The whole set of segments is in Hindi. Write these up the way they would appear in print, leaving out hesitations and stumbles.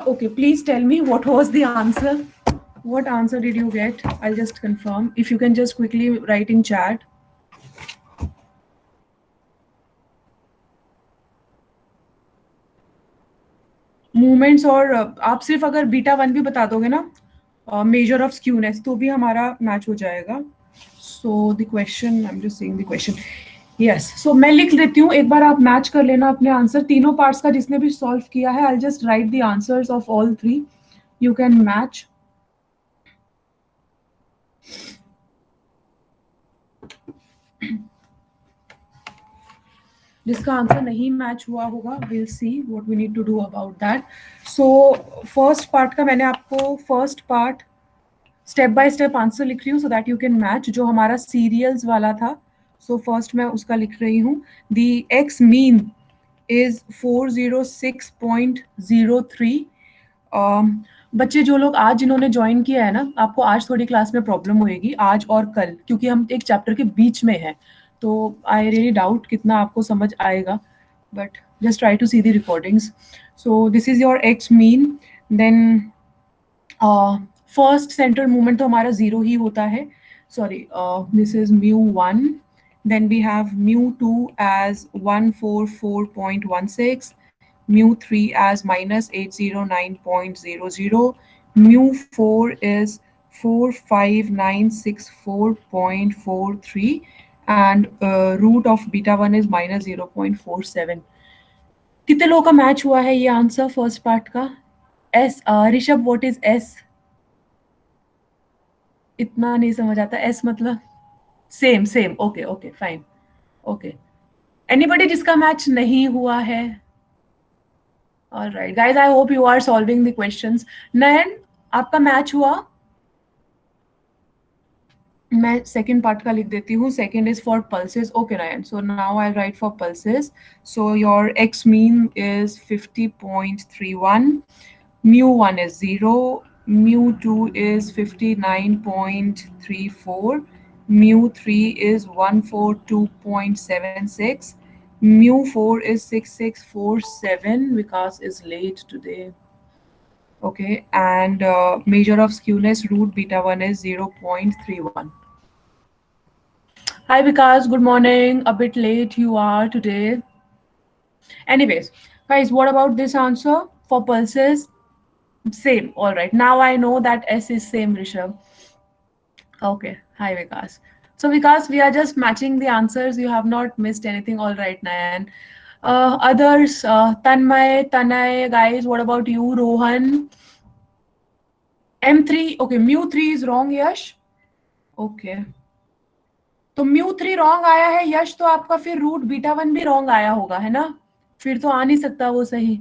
Okay, please tell me what was the answer. What answer did you get? I'll just confirm. If you can just quickly write in chat. Movements और आप सिर्फ अगर बीटा वन भी बता दोगे ना मेजर ऑफ स्क्यूनेस तो भी हमारा मैच हो जाएगा. So the question I am just saying the question. Yes, so मैं लिख देती हूँ, एक बार आप मैच कर लेना अपने आंसर तीनों पार्ट्स का जिसने भी सॉल्व किया है. I just write the answers of all three. You can match. जिसका आंसर नहीं मैच हुआ होगा, will see what we need to do about that. So first part का मैंने आपको first part step by step answer लिख रही हूँ so that you can match. जो हमारा सीरियल्स वाला था, सो फर्स्ट मैं उसका लिख रही हूँ. The x mean is 406.03. बच्चे जो लोग आज जिन्होंने ज्वाइन किया है ना, आपको आज थोड़ी क्लास में प्रॉब्लम होएगी, आज और कल, क्योंकि हम एक चैप्टर के बीच में हैं. तो आई रियली डाउट कितना आपको समझ आएगा, but just try to see the recordings. So this is your X mean. Then first central moment तो हमारा जीरो ही होता है. Sorry, this is μ1. Then we have μ2 as 144.16, μ3 as minus 809.00, μ4 is 45964.43, and root of beta 1 is minus 0.47. कितने लोगों का मैच हुआ है ये आंसर फर्स्ट पार्ट का? S. Rishabh, what is S? इतना नहीं समझ आता. एस मतलब same same. Okay okay fine. Okay, anybody जिसका मैच नहीं हुआ है? All right guys, I hope you are solving the questions. Nayan, आपका मैच हुआ? मैं सेकेंड पार्ट का लिख देती हूँ. Second is for pulses. Okay Nayan, so now I right for pulses. So your X mean is 50.31, μ1 is 0, μ2 is 59.34, μ3 is 142.76, μ4 is 6647. Vikas is late today. Okay, and measure of skewness root beta 1 is 0.31. Hi Vikas, good morning. A bit late you are today. Anyways, guys, what about this answer for pulses? Same. All right, now I know that S is same, Rishabh. Okay, hi Vikas. So Vikas, we are just matching the answers. You have not missed anything. All right, Nayan. Others, Tanmay, Tanay, guys, what about you? Rohan? M3, okay, μ3 is wrong, Yash. Okay, तो μ3 रॉन्ग आया है यश, तो आपका फिर रूट बीटा 1 भी रॉन्ग आया होगा, है ना? फिर तो आ नहीं सकता वो सही.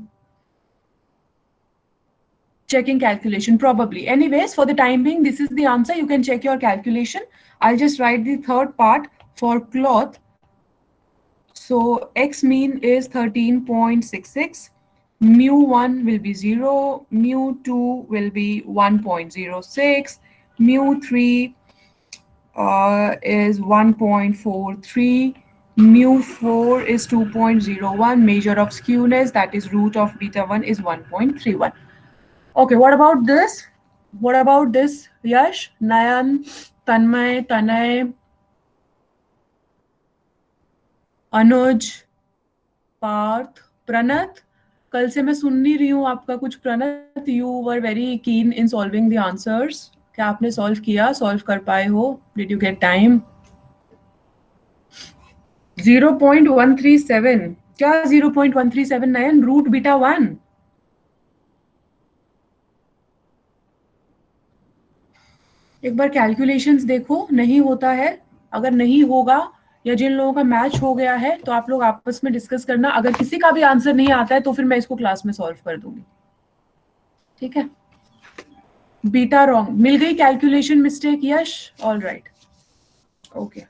Checking calculation probably. Anyways, for the time being, this is the answer. You can check your calculation. I'll just write the third part for cloth. So x mean is 13.66. μ1 will be 0. μ2 will be 1.06. μ3 is 1.43. μ4 is 2.01. Measure of skewness, that is root of beta 1, is 1.31. Okay, what about this? What about this? Yash, Nayan, Tanmay, Tanay, Anuj, Parth, Pranat. कल से मैं सुन नहीं रही हूँ आपका कुछ. प्रणत, you were very keen in solving the answers. क्या आपने सॉल्व किया? सॉल्व कर पाए हो? Did you get time? 0.137. क्या 0.137 नयन? Root beta 1. एक बार कैलकुलेशंस देखो. नहीं होता है, अगर नहीं होगा या जिन लोगों का मैच हो गया है तो आप लोग आपस में डिस्कस करना. अगर किसी का भी आंसर नहीं आता है तो फिर मैं इसको क्लास में सॉल्व कर दूंगी. ठीक है? बीटा रॉन्ग मिल गई. Calculation mistake Yash. All right, okay.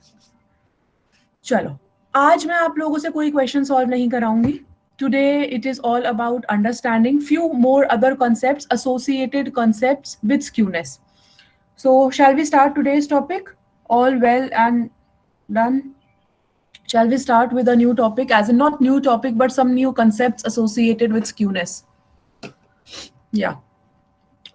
चलो, आज मैं आप लोगों से कोई क्वेश्चन सॉल्व नहीं कराऊंगी. Today it is all about understanding few more other concepts, associated concepts with skewness. So shall we start today's topic? All well and done? Shall we start with a new topic, as in not new topic, but some new concepts associated with skewness? या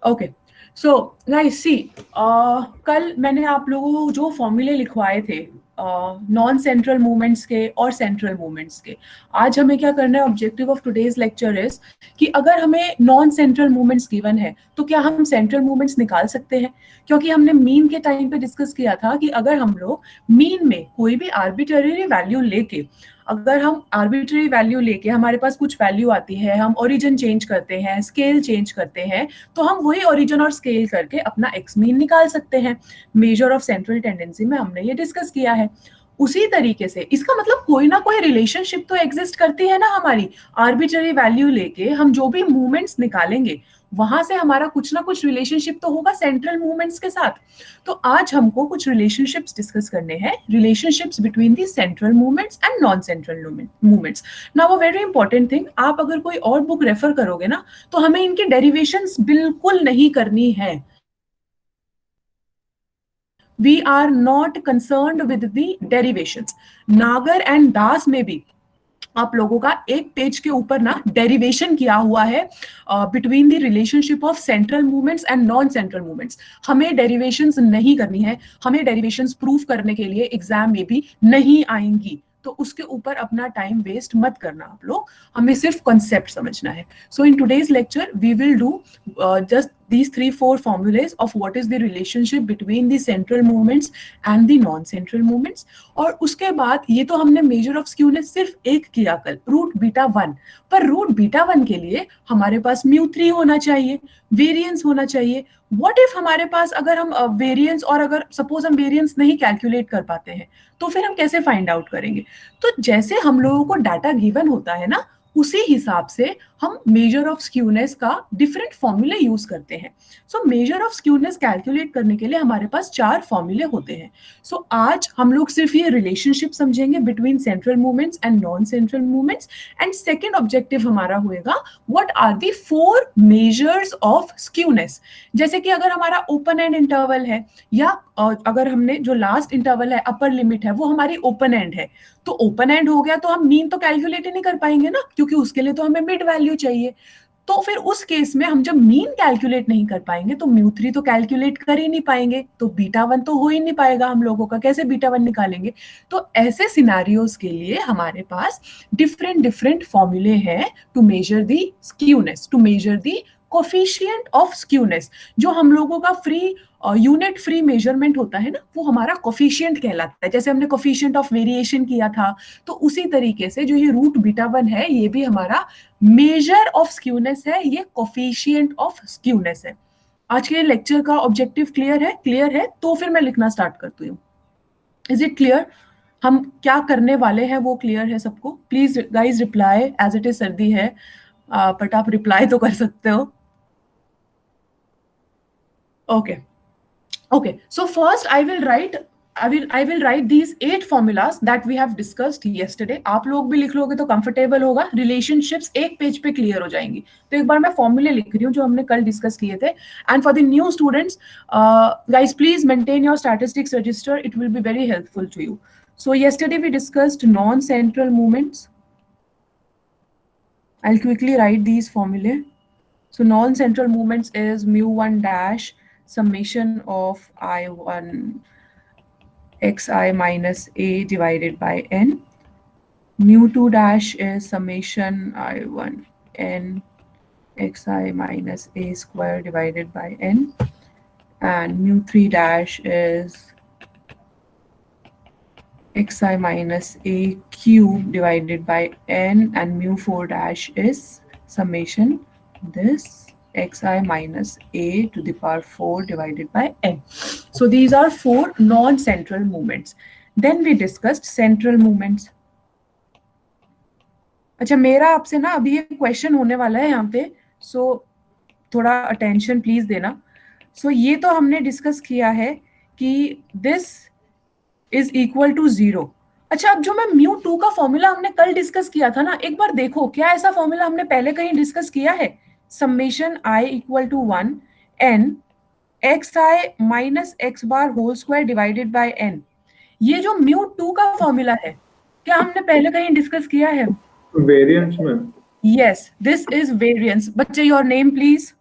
ओके, सो गाइस सी, कल मैंने आप लोगों को जो फॉर्मूले लिखवाए थे नॉन सेंट्रल मूवमेंट्स के और सेंट्रल मूवमेंट्स के, आज हमें क्या करना है, objective of today's lecture is कि अगर हमें नॉन सेंट्रल मूवमेंट्स गिवन है तो क्या हम सेंट्रल मूवमेंट्स निकाल सकते हैं। क्योंकि हमने मीन के टाइम पे डिस्कस किया था कि अगर हम लोग मीन में कोई भी आर्बिट्ररी वैल्यू लेके, अगर हम आर्बिट्ररी वैल्यू लेके हमारे पास कुछ वैल्यू आती है, हम ओरिजिन चेंज करते हैं, स्केल चेंज करते हैं, तो हम वही ओरिजिन और स्केल करके अपना एक्स मीन निकाल सकते हैं। मेजर ऑफ सेंट्रल टेंडेंसी में हमने ये डिस्कस किया है। उसी तरीके से इसका मतलब कोई ना कोई रिलेशनशिप तो एग्जिस्ट करती है ना हमारी। आर्बिट्ररी वैल्यू लेके हम जो भी मूवमेंट्स निकालेंगे वहां से हमारा कुछ ना कुछ रिलेशनशिप तो होगा सेंट्रल मूवमेंट्स के साथ। तो आज हमको कुछ रिलेशनशिप्स डिस्कस करने हैं, relationships between the central movements and non central movements. Now a very important thing, आप अगर कोई और बुक रेफर करोगे ना तो हमें इनकी डेरिवेशंस बिल्कुल नहीं करनी है। We are not concerned with the derivations. नागर एंड दास में भी आप लोगों का एक पेज के ऊपर ना डेरिवेशन किया हुआ है between the relationship of central movements and non central movements. हमें डेरिवेशंस नहीं करनी है, हमें डेरिवेशंस प्रूफ करने के लिए एग्जाम में भी नहीं आएंगी, तो उसके ऊपर अपना टाइम वेस्ट मत करना आप लोग, हमें सिर्फ कॉन्सेप्ट समझना है। So in today's lecture we will do just these 3-4 formulas of what is the relationship between the central movements and the non-central movements। और उसके बाद ये तो हमने मेजर ऑफ स्क्यूनेस सिर्फ एक किया कल, रूट बीटा 1, पर रूट बीटा 1 के लिए हमारे पास म्यू 3 होना चाहिए, वेरिएंस होना चाहिए। व्हाट इफ हमारे पास अगर हम वेरिएंस और अगर सपोज हम वेरिएंस नहीं कैलकुलेट कर पाते हैं तो फिर हम कैसे फाइंड आउट करेंगे। तो जैसे हम लोगों को डाटा गिवन होता है ना, उसी हिसाब से हम मेजर ऑफ स्क्यूनेस का डिफरेंट फॉर्मूले यूज करते हैं। So major of skewness calculate करने के लिए हमारे पास 4 फॉर्मूले होते हैं। सो आज हम लोग सिर्फ ये रिलेशनशिप समझेंगे between central movements and non central movements. And second objective हमारा होएगा what are the 4 measures of skewness. जैसे कि अगर हमारा ओपन एंड इंटरवल है, या अगर हमने जो लास्ट इंटरवल है अपर लिमिट है वो हमारी ओपन एंड है, तो ओपन एंड हो गया तो हम मीन तो कैलकुलेट ही नहीं कर पाएंगे ना, क्योंकि उसके लिए तो हमें मिड वैल्यू चाहिए। तो फिर उस केस में हम जब मीन कैलकुलेट नहीं कर पाएंगे तो म्यू 3 तो कैलकुलेट कर ही नहीं पाएंगे, तो बीटा 1 तो हो ही नहीं पाएगा हम लोगों का, कैसे बीटा 1 निकालेंगे। तो ऐसे सिनारियोज के लिए हमारे पास डिफरेंट डिफरेंट फॉर्मूले हैं to measure the skewness, to measure the coefficient of skewness. जो हम लोगों का फ्री यूनिट फ्री मेजरमेंट होता है ना, वो हमारा कोफिशिएंट कहलाता है। जैसे हमने कोफिशिएंट ऑफ वेरिएशन किया था, तो उसी तरीके से जो ये रूट बीटा 1 है ये भी हमारा मेजर ऑफ स्क्यूनेस है, ये कोफिशिएंट ऑफ स्क्यूनेस है। आज के लेक्चर का ऑब्जेक्टिव क्लियर है? क्लियर है तो फिर मैं लिखना स्टार्ट करती हूँ। Is it clear? हम क्या करने वाले हैं वो क्लियर है सबको? Please guys reply, as it is सर्दी है बट आप रिप्लाई तो कर सकते हो। Okay okay, so first I will write these 8 formulas that we have discussed yesterday। आप लोग भी लिख लोगे तो कंफर्टेबल होगा, रिलेशनशिप्स एक पेज पे क्लियर हो जाएंगी। तो एक बार मैं फॉर्मूले लिख रही हूँ जो हमने कल डिस्कस किए थे। And for the new students guys please maintain your statistics register, it will be very helpful to you. So yesterday we discussed non central movements। I'll quickly write these formulae। So non-central movements is mu1 dash summation of I1 xi minus a divided by n. Mu2 dash is summation I1 n xi minus a square divided by n. And mu3 dash is xi minus a cube divided by n. And mu4 dash is summation this xi minus a to the power 4 divided by n. So these are 4 non-central movements. Then we discussed central movements। अच्छा, मेरा आपसे ना अभी एक क्वेश्चन होने वाला है यहाँ पे, सो थोड़ा अटेंशन प्लीज देना। सो ये तो हमने डिस्कस किया है कि दिस इज इक्वल टू 0। अच्छा, अब जो मैं म्यू 2 का फॉर्मूला हमने कल डिस्कस किया था ना, एक बार देखो क्या ऐसा फॉर्मूला हमने पहले कहीं डिस्कस किया है? Summation i equal to 1 n xi minus x bar whole square divided by n। ये जो म्यू 2 का फॉर्मूला है, क्या हमने पहले कहीं डिस्कस किया है? वेरिएंस में। Yes, this is variance. बच्चे your name please.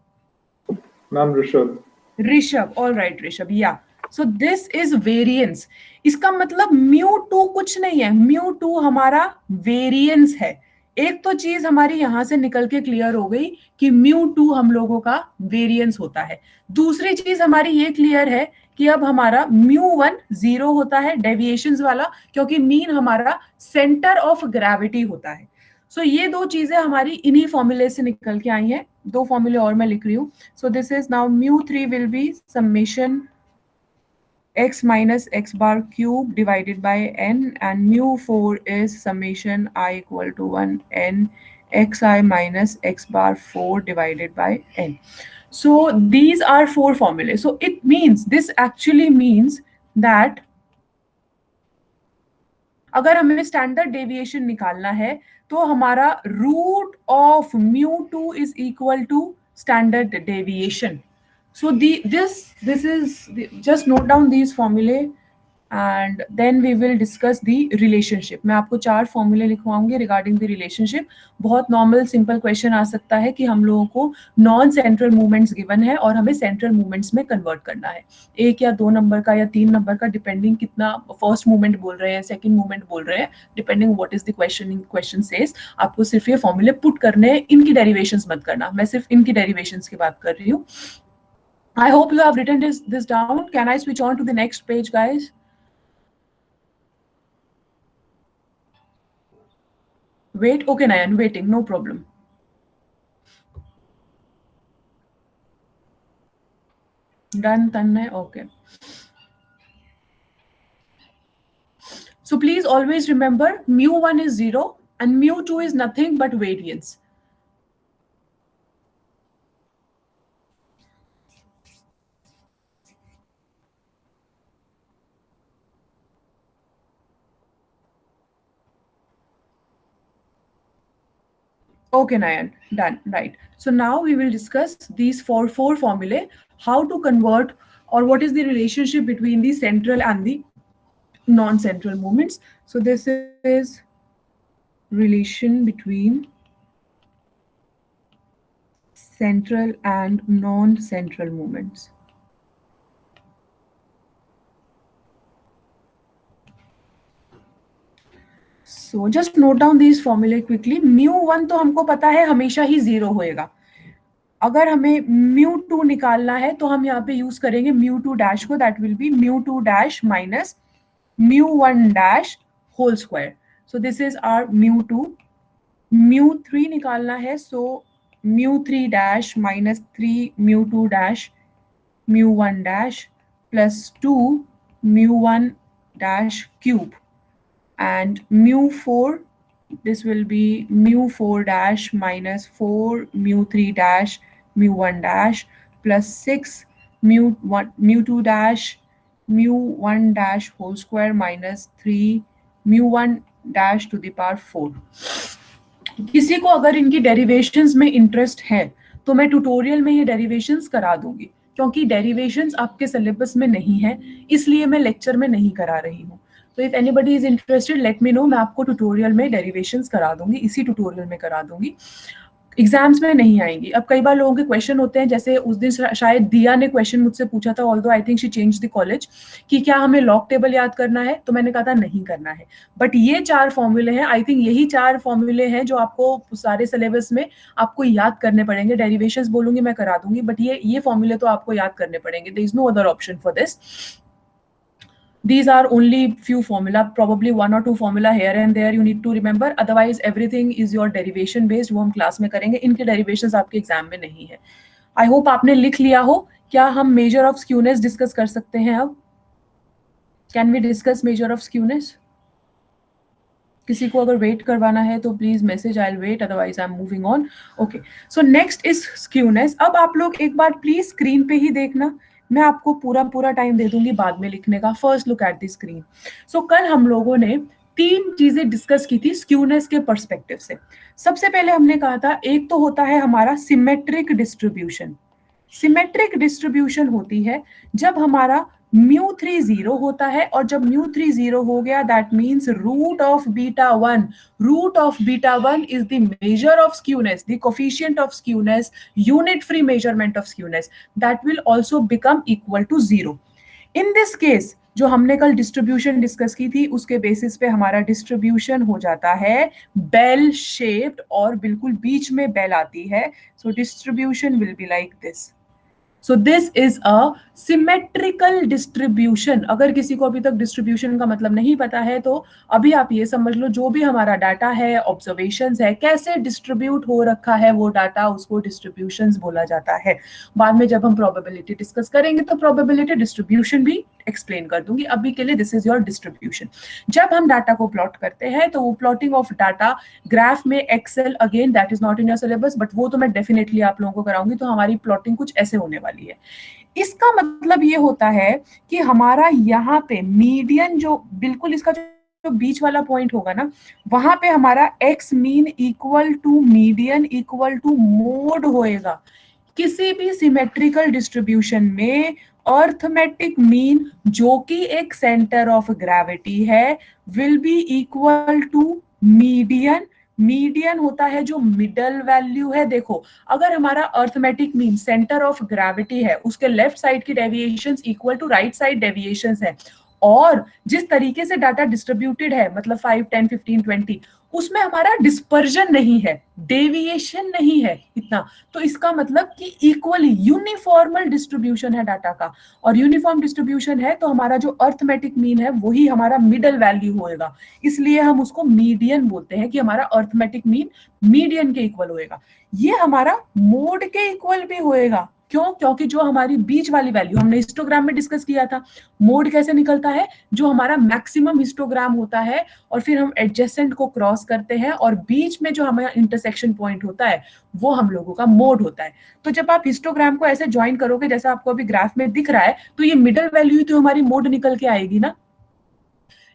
Ma'am Rishabh. Rishabh, all right Rishabh, yeah so this is variance. इसका मतलब μ2 कुछ नहीं है, μ2 हमारा वेरिएंस है। एक तो चीज हमारी यहां से निकल के क्लियर हो गई कि μ2 हम लोगों का वेरिएंस होता है। दूसरी चीज हमारी ये क्लियर है कि अब हमारा μ1 जीरो होता है डेविएशंस वाला, क्योंकि मीन हमारा सेंटर ऑफ ग्रेविटी होता है। सो ये दो चीजें हमारी इन्हीं फॉर्मूले से निकल के आई हैं। दो फॉर्मूले और मैं लिख रही हूँ। So this is now mu3 will be summation x minus x bar cube divided by n, and mu4 is summation I equal to 1 n xi minus x bar 4 divided by n. So these are four formulas. So it means, this actually means that अगर हमें स्टैंडर्ड डेविएशन निकालना है तो हमारा root of μ2 is equal to standard deviation. So this is just note down these formulae and then we will discuss the relationship. मैं आपको 4 फॉर्मूले लिखवाऊंगी रिगार्डिंग द रिलेशनशिप. बहुत नॉर्मल सिंपल क्वेश्चन आ सकता है कि हम लोगों को नॉन सेंट्रल मूवमेंट्स गिवन है और हमें सेंट्रल मूवमेंट्स में कन्वर्ट करना है, 1 या 2 नंबर का या 3 नंबर का, डिपेंडिंग कितना फर्स्ट मूवमेंट बोल रहे हैं सेकंड मूवमेंट बोल रहे हैं, depending what is the question says. आपको सिर्फ ये फॉर्मूले पुट करने हैं, इनकी डेरिवेशंस मत करना. मैं सिर्फ इनकी डेरिवेशंस की बात कर रही हूँ. I hope you have written this down. Can I switch on to the next page, guys? Wait, okay, Nayan, waiting, no problem. Done, Tanmay, okay. So please always remember, μ1 is 0 and μ2 is nothing but variance. Okay, Nayan, done, right. So now we will discuss these four formulae, how to convert or what is the relationship between the central and the non-central movements. So this is relation between central and non-central movements. So just note down these formulae quickly. μ1 तो हमको पता है हमेशा ही 0 होएगा. अगर हमें μ2 निकालना है तो हम यहाँ पे यूज करेंगे μ2 डैश को, that will be μ2 dash minus μ1 dash whole square. So this is our μ2. μ3 निकालना है, सो μ3 dash minus 3 μ2 dash μ1 dash plus 2 μ1 dash cube, and μ4, this will be μ4 dash minus 4 μ3 dash μ1 dash plus 6 μ2 dash μ1 dash whole square minus 3 μ1 dash to the power 4. किसी को अगर इनकी डेरिवेशंस में इंटरेस्ट है तो मैं ट्यूटोरियल में ये डेरिवेशंस करा दूंगी, क्योंकि डेरिवेशंस आपके सिलेबस में नहीं है, इसलिए मैं लेक्चर में नहीं करा रही हूँ. तो if anybody is interested let me know, मैं आपको ट्यूटोरियल में डेरिवेशंस करा दूंगी, इसी ट्यूटोरियल में करा दूंगी. एग्जाम्स में नहीं आएंगी. अब कई बार लोगों के क्वेश्चन होते हैं, जैसे उस दिन शायद दिया ने क्वेश्चन मुझसे पूछा था, although I think she change the college, कि क्या हमें लॉग टेबल याद करना है, तो मैंने कहा था नहीं करना है. बट ये 4 फॉर्मूले हैं, आई थिंक यही 4 फॉर्मूले हैं जो आपको सारे सिलेबस में आपको याद करने पड़ेंगे. डेरिवेशंस बोलूंगी मैं करा दूंगी, बट ये फॉर्मूले तो आपको याद करने पड़ेंगे. There is no other option for this. These are only few formula, probably 1 or 2 formula here and there you need to remember, otherwise everything is your derivation based, वो हम क्लास में करेंगे. इनके derivations आपके एग्जाम में नहीं है. I hope आपने लिख लिया हो. क्या हम मेजर ऑफ स्क्यूनेस डिस्कस कर सकते हैं अब? Can we discuss measure of skewness? किसी को अगर वेट करवाना है तो please message, I will wait, otherwise I am moving on. Okay, so next is skewness. अब आप लोग एक बार प्लीज स्क्रीन पे ही देखना, मैं आपको पूरा टाइम दे दूंगी बाद में लिखने का. First look at the screen. So कल हम लोगों ने 3 चीजें डिस्कस की थी स्क्यूनेस के पर्सपेक्टिव से. सबसे पहले हमने कहा था एक तो होता है हमारा सिमेट्रिक डिस्ट्रीब्यूशन. सिमेट्रिक डिस्ट्रीब्यूशन होती है जब हमारा μ3 0 होता है, और जब μ3 0 हो गया that means root of beta 1, root of beta 1 is the measure of skewness, the coefficient of skewness, unit free measurement of skewness, that will also become equal to 0. In this case जो हमने कल डिस्ट्रीब्यूशन डिस्कस की थी उसके बेसिस पे हमारा डिस्ट्रीब्यूशन हो जाता है बेल शेप्ड, और बिल्कुल बीच में बेल आती है, so distribution will be like this. So this is a symmetrical distribution. अगर किसी को अभी तक डिस्ट्रीब्यूशन का मतलब नहीं पता है तो अभी आप ये समझ लो, जो भी हमारा डाटा है, ऑब्जर्वेशंस है, कैसे डिस्ट्रीब्यूट हो रखा है वो डाटा, उसको डिस्ट्रीब्यूशंस बोला जाता है. बाद में जब हम प्रोबेबिलिटी डिस्कस करेंगे तो प्रोबेबिलिटी डिस्ट्रीब्यूशन भी एक्सप्लेन कर दूंगी. अभी के लिए दिस इज योर डिस्ट्रीब्यूशन. जब हम डाटा को प्लॉट करते हैं तो वो प्लॉटिंग ऑफ डाटा ग्राफ में excel, again that is not in your syllabus, but वो तो मैं डेफिनेटली आप लोगों को कराऊंगी. तो हमारी प्लॉटिंग कुछ ऐसे होने वाली है. इसका मतलब ये होता है कि हमारा यहाँ पे मीडियन, जो बिल्कुल इसका जो बीच वाला पॉइंट होगा ना, वहां पे हमारा x mean equal to median equal to mode होएगा. किसी भी सिमेट्रिकल डिस्ट्रीब्यूशन में अर्थमेटिक मीन, जो कि एक सेंटर ऑफ ग्रेविटी है, will be equal to median. Median होता है जो मिडल वैल्यू है. देखो, अगर हमारा अर्थमेटिक मीन सेंटर ऑफ ग्रेविटी है, उसके लेफ्ट साइड की deviations equal to right side deviations है, और जिस तरीके से डाटा डिस्ट्रीब्यूटेड है, मतलब 5, 10, 15, 20, उसमें हमारा डिस्पर्जन नहीं है, डेविएशन नहीं है इतना, तो इसका मतलब कि इक्वली यूनिफॉर्मल डिस्ट्रीब्यूशन है डाटा का. और यूनिफॉर्म डिस्ट्रीब्यूशन है तो हमारा जो अर्थमेटिक मीन है वही हमारा मिडल वैल्यू होएगा. इसलिए हम उसको मीडियन बोलते हैं कि हमारा अर्थमेटिक मीन मीडियन के इक्वल होएगा. ये हमारा मोड के इक्वल भी होएगा. क्यों? क्योंकि जो हमारी बीच वाली वैल्यू हमने हिस्टोग्राम में डिस्कस किया था, मोड कैसे निकलता है, जो हमारा मैक्सिमम हिस्टोग्राम होता है और फिर हम एडजेसेंट को क्रॉस करते हैं और बीच में जो हमारा इंटरसेक्शन पॉइंट होता है वो हम लोगों का मोड होता है. तो जब आप हिस्टोग्राम को ऐसे ज्वाइन करोगे जैसा आपको अभी ग्राफ में दिख रहा है, तो ये मिडल वैल्यू तो हमारी मोड निकल के आएगी ना.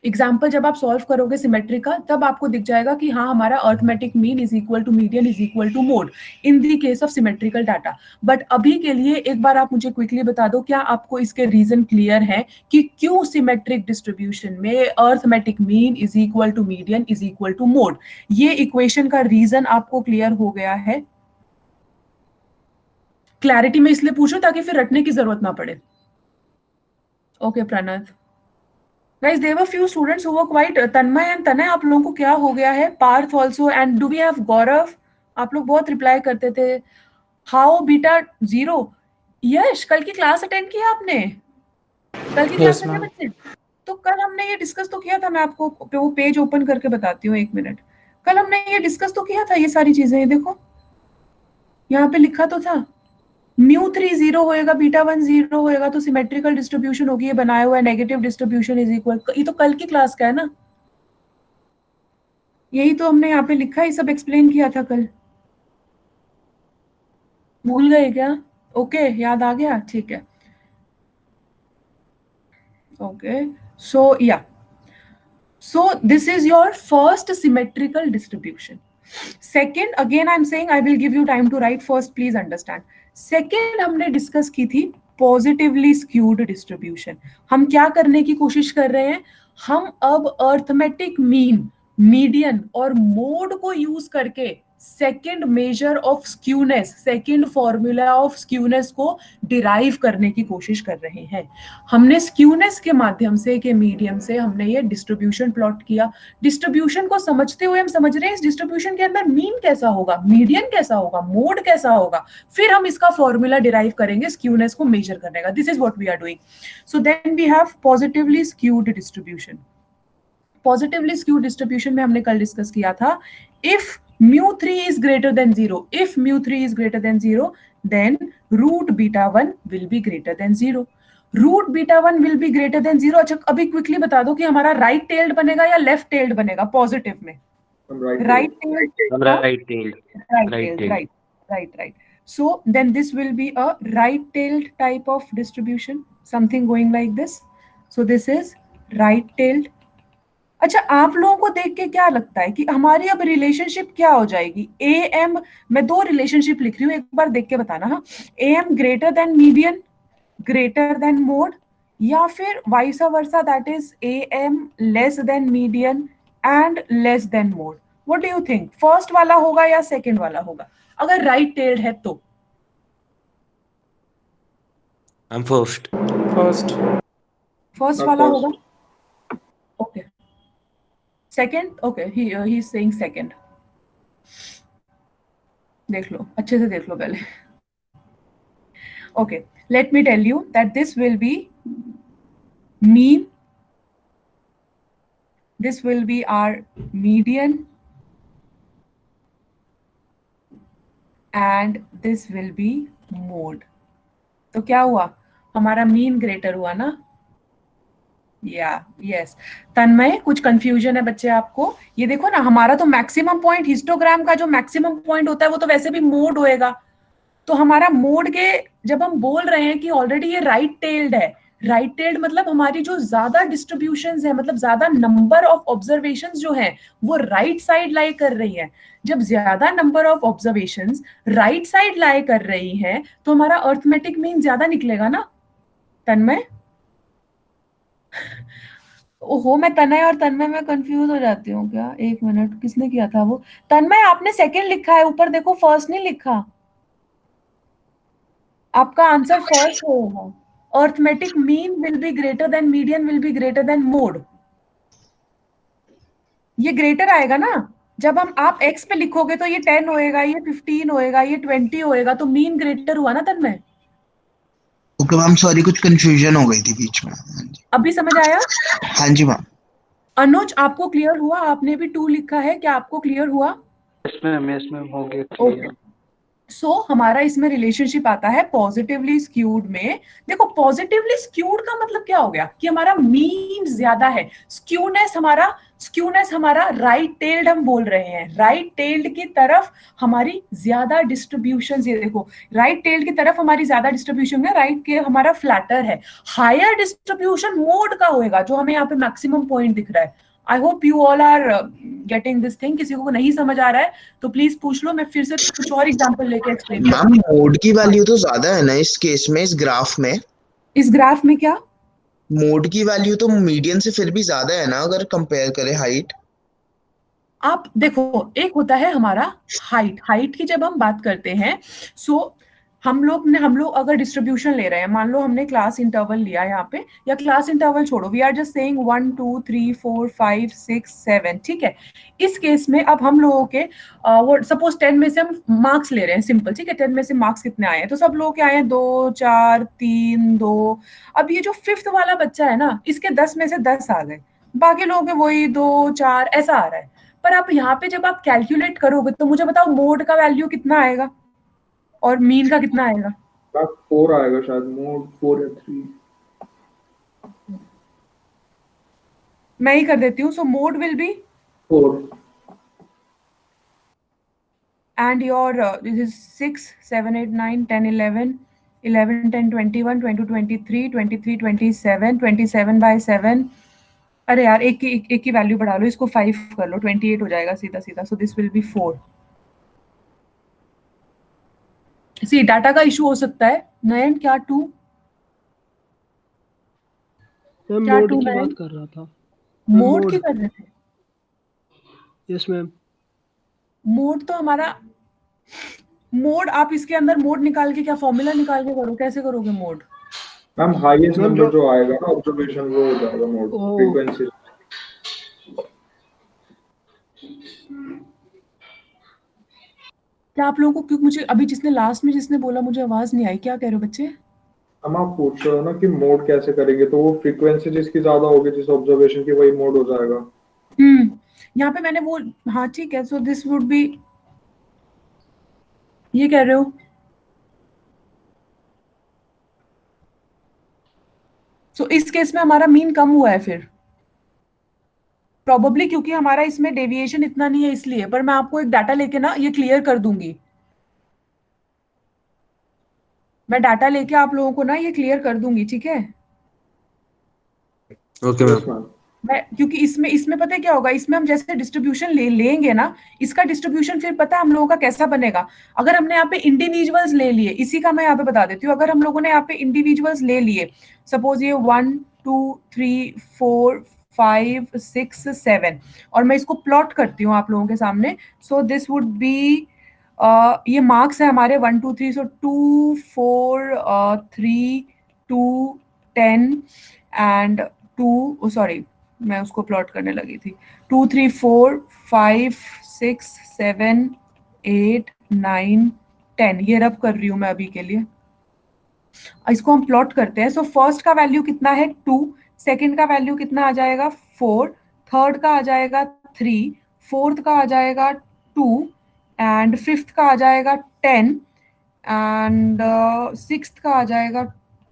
एग्जाम्पल जब आप सॉल्व करोगे सिमेट्री का, तब आपको दिख जाएगा कि हाँ, हमारा arithmetic mean is equal to median is equal to mode in the case of symmetrical data. But अभी के लिए एक बार आप मुझे क्विकली बता दो, क्या आपको इसके रीजन क्लियर है कि क्यों सिमेट्रिक डिस्ट्रीब्यूशन में arithmetic mean is equal to median is equal to mode? ये इक्वेशन का रीजन आपको क्लियर हो गया है? क्लैरिटी में इसलिए पूछो ताकि फिर रटने की जरूरत ना पड़े. Okay Pranav. Guys, there were few students who were quite Tanmay and Tanay, आप लोगों को क्या हो गया है? Parth also, and do we have Gaurav? आप लोग बहुत रिप्लाई करते थे. How beta 0? यश, कल की क्लास अटेंड किया आपने? कल की क्लास में बच्चे? तो कल हमने ये डिस्कस तो किया था. मैं आपको वो पेज ओपन करके बताती हूँ, एक मिनट. कल हमने ये डिस्कस तो किया था ये सारी चीजें. ये देखो, यहाँ पे लिखा तो था μ3 0 होएगा, बीटा 1 0 होएगा, तो सिमेट्रिकल डिस्ट्रीब्यूशन होगी. ये बनाया हुआ है नेगेटिव डिस्ट्रीब्यूशन इज इक्वल, ये तो कल की क्लास का है ना. यही तो हमने यहाँ पे लिखा है, ये सब एक्सप्लेन किया था कल. भूल गए क्या? ओके, याद आ गया, ठीक है. ओके, सो या, so this is your first symmetrical distribution. Second, again I'm saying I will give you time to write. First please understand. Second हमने डिस्कस की थी पॉजिटिवली स्क्यूड डिस्ट्रीब्यूशन. हम क्या करने की कोशिश कर रहे हैं? हम अब अर्थमेटिक मीन, मीडियन और मोड को यूज करके second major of skewness, second formula of skewness को डिराइव करने की कोशिश कर रहे हैं. हमने स्क्यूनेस के माध्यम से, के मीडियम से हमने ये डिस्ट्रीब्यूशन प्लॉट किया. डिस्ट्रीब्यूशन को समझते हुए हम समझ रहे हैं इस डिस्ट्रीब्यूशन के अंदर मीन कैसा होगा, मीडियन कैसा होगा, मोड कैसा होगा, फिर हम इसका फॉर्मूला डिराइव करेंगे स्क्यूनेस को मेजर करने का. This is what we are doing. So then we have positively skewed distribution. Positively skewed distribution में हमने कल डिस्कस किया था, if μ3 is greater than 0, if μ3 is greater than 0, then root beta 1 will be greater than 0. root beta 1 will be greater than 0. अच्छा, अभी क्विकली बता दो कि हमारा राइट टेल्ड बनेगा या लेफ्ट टेल्ड बनेगा पॉजिटिव में? Right tailed. Right. So then this will be a right tailed type of distribution, something going like this. So this is right tailed. अच्छा, आप लोगों को देख के क्या लगता है कि हमारी अब रिलेशनशिप क्या हो जाएगी? ए एम, मैं दो रिलेशनशिप लिख रही हूँ, एक बार देख के बताना. हाँ, A M greater than median, greater than mode, या फिर vice versa, that is AM less than median and less than mode? What do you think, first वाला होगा या सेकंड वाला होगा अगर राइट टेल्ड है तो? I'm first. फर्स्ट। फर्स्ट वाला होगा, okay. Second, okay, he is saying second. देख लो, अच्छे से देख लो पहले। Okay, let me tell you that this will be mean, this will be our median, and this will be mode. तो क्या हुआ, हमारा मीन ग्रेटर हुआ ना? या यस। तन्मय, कुछ कंफ्यूजन है बच्चे आपको? ये देखो ना, हमारा तो मैक्सिमम पॉइंट, हिस्टोग्राम का जो मैक्सिमम पॉइंट होता है वो तो वैसे भी मोड होएगा। तो हमारा मोड के, जब हम बोल रहे हैं कि ऑलरेडी ये राइट टेल्ड है, राइट टेल्ड मतलब हमारी जो ज्यादा डिस्ट्रीब्यूशंस है, मतलब ज्यादा नंबर ऑफ ऑब्जर्वेशंस जो है वो राइट साइड लाई कर रही है। जब ज्यादा number of observations right side लाई कर रही है तो हमारा अर्थमेटिक मीन ज्यादा निकलेगा ना तन्मय? ओहो, मैं तनय और तन्मय में कंफ्यूज हो जाती हूँ क्या? एक मिनट, किसने किया था वो? तन्मय, आपने सेकंड लिखा है, ऊपर देखो, फर्स्ट नहीं लिखा। आपका आंसर फर्स्ट होगा। Arithmetic mean will be greater than median will be greater than mode. ये ग्रेटर आएगा ना, जब हम आप x पे लिखोगे तो ये 10 होएगा, ये 15 होएगा, ये 20 होएगा, तो मीन ग्रेटर हुआ ना तन्मय? ओके मैम, सॉरी कुछ कंफ्यूजन हो गई थी बीच में। हाँ जी, अभी समझ आया? हाँ जी मैम। अनुज, आपको क्लियर हुआ? आपने भी 2 लिखा है, क्या आपको क्लियर हुआ? यस मैम हो गया ओके। क्लियर। सो हमारा इसमें रिलेशनशिप आता है पॉजिटिवली स्क्यूड में। देखो, पॉजिटिवली स्क्यूड का मतलब क्या हो गया कि हमारा मीन ज्यादा है। स्क्यूनेस हमारा राइट टेल्ड हम बोल रहे हैं, राइट टेल्ड की तरफ हमारी ज्यादा डिस्ट्रीब्यूशन। ये देखो, राइट टेल्ड की तरफ हमारी ज्यादा डिस्ट्रीब्यूशन है, राइट के हमारा फ्लैटर है। हायर डिस्ट्रीब्यूशन मोड का होएगा, जो हमें यहाँ पे मैक्सिमम पॉइंट दिख रहा है। I hope you all are getting this thing. किसी को नहीं समझ आ रहा है तो प्लीज पूछ लो, मैं फिर से कुछ और एग्जांपल लेके एक्सप्लेन मैम करूंगी। मोड की वैल्यू तो ज्यादा है ना इस केस में, इस ग्राफ में? इस ग्राफ में क्या? मोड की वैल्यू तो मीडियन से फिर भी ज्यादा है ना, अगर कंपेयर करें हाइट। आप देखो, एक होता है हमारा हाइट। हाइट की जब हम बात करते हैं, सो हम लोग अगर डिस्ट्रीब्यूशन ले रहे हैं, मान लो हमने क्लास इंटरवल लिया यहाँ पे, या क्लास इंटरवल छोड़ो, वी आर जस्ट सेइंग 1 2 3 4 5 6 7, ठीक है? इस केस में अब हम लोगों के वो सपोज 10 में से हम मार्क्स ले रहे हैं, सिंपल, ठीक है? 10 में से मार्क्स कितने आए हैं? तो सब लोगों के आए हैं 2 4 3 2। अब ये जो फिफ्थ वाला बच्चा है ना, इसके 10 में से 10 आ गए, बाकी लोगों के वही 2 4 ऐसा आ रहा है। पर आप यहाँ पे जब आप कैलकुलेट करोगे तो मुझे बताओ मोड का वैल्यू कितना आएगा और मीन का कितना आएगा? 4 आएगा शायद, मोड 4 या 3। मैं ही कर देती हूँ। सो mode will be 4। and your this is 6 7 8 9 10 11 11 10 21 22 23 23 27 27 by 7। अरे यार, एक की वैल्यू बढ़ा लो, इसको 5 कर लो, 28 हो जाएगा सीधा सीधा। So this will be 4। See, data का इशू हो सकता है। नयन, क्या 2? मैम क्या मोड 2 की नयन? बात कर रहा था। Mode mode. की कर रहे थे? Yes ma'am. मोड तो हमारा मोड, आप इसके अंदर मोड निकाल के क्या फॉर्मूला निकाल के करो, कैसे करोगे mode? Ma'am highest ma'am number जो जो आएगा ना ऑब्जर्वेशन, वो हो जाएगा मोड, ओ फ्रीक्वेंसी। क्या आप लोगों को, क्योंकि मुझे अभी जिसने लास्ट में जिसने बोला मुझे आवाज नहीं आई, क्या कह रहे हो बच्चे? हम आप पूछ रहे हो ना कि मोड कैसे करेंगे, तो वो फ्रीक्वेंसी जिसकी ज्यादा होगी, जिस ऑब्जर्वेशन की, वही मोड हो जाएगा। यहाँ पे मैंने वो, हाँ ठीक है। सो दिस वुड बी, ये कह रहे हो? सो इस केस में हमारा मीन कम हुआ है फिर, प्रोबेबली क्योंकि हमारा इसमें डेविएशन इतना नहीं है इसलिए। पर मैं आपको एक डाटा लेके ना ये क्लियर कर दूंगी। मैं डाटा लेके आप लोगों को ना ये क्लियर कर दूंगी, ठीक है? Okay, yes ma'am. मैम। क्योंकि इसमें इसमें पता है क्या होगा, इसमें हम जैसे डिस्ट्रीब्यूशन लेंगे ना, इसका डिस्ट्रीब्यूशन फिर पता है हम लोगों का कैसा बनेगा। अगर हमने यहाँ पे इंडिविजुअल्स ले लिए, इसी का मैं यहाँ पे बता देती हूँ, अगर हम लोगों ने यहाँ पे इंडिविजुअल्स ले लिए, सपोज ये 1 2 3 4 5 6 7, और मैं इसको प्लॉट करती हूँ आप लोगों के सामने। सो दिस वुड बी, ये मार्क्स है हमारे 1 2 3, सो 2 4 3 2 10 एंड 2, सॉरी मैं उसको प्लॉट करने लगी थी, 2 3 4 5 6 7 8 9 10, ये रब कर रही हूँ मैं अभी के लिए। इसको हम प्लॉट करते हैं। सो फर्स्ट का वैल्यू कितना है 2, सेकंड का वैल्यू कितना आ जाएगा 4, थर्ड का आ जाएगा 3, फोर्थ का आ जाएगा 2 एंड फिफ्थ का आ जाएगा 10 एंड सिक्स्थ का आ जाएगा